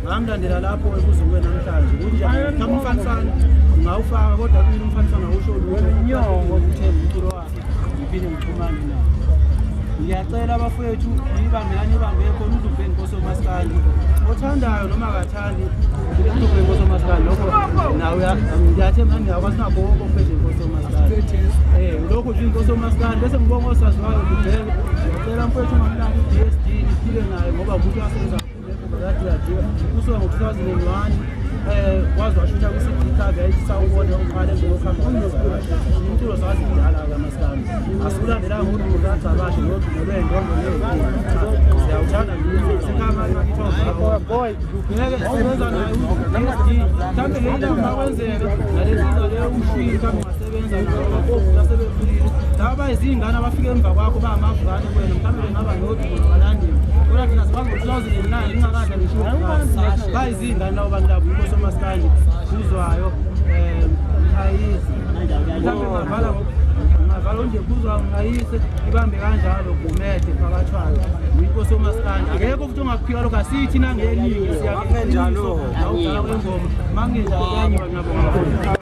Ngamlandela lapho ekuzwe namhlanje ukuthi kamfanisana ngawufaka kodwa kumele umfanisana usho inyongo ukuthela umculo wakhe ngiphinde ngixhumane naye. Ngiyacela abafowethu ibambelane ibambe khona uDube Nkosi Maskandi othandayo noma akathandi uDube Nkosi Maskandi lokho nawe ngiyathemba ngiyakwazi nabo wonke ophethe Nkosi Maskandi lokho nje Nkosi Maskandi bese ngibonga osaziwayo kudela ngicela mfowethu mamlanga uDSD niphile naye ngoba umuntu wasenza kusuka ngo-2001 wazi washutha kwi-CD cover yayisawubona uqala njengokuhamba umculo sazidala-ke Maskandi asikulandelanga ukuthi umuntu acabashe nolwendongo siyawuthanda boy ngeke sebenza naye mhlawumbe leyilanga makwenzeka nalesiza leyo ushika ungasebenza nasebekhulile laba bayizingane abafike emva kwakho bangamavukane kwena mhlawumbe ngaba nodumo balandeli kodwa thina sibango 2009 ingakadla ngisho bayizingane labo bantu labo Nkosi Maskandi kuzwayo Mhayisi ngavala nje kuzwayo Mhayisi ibambe kanjalo Gumede phakathwayo Nkosi Maskandi akekho futhi ongaphika lokho asithi nangeningi siyakenjalo awudala kwengoma mangenjalo kanye ngiyabonga.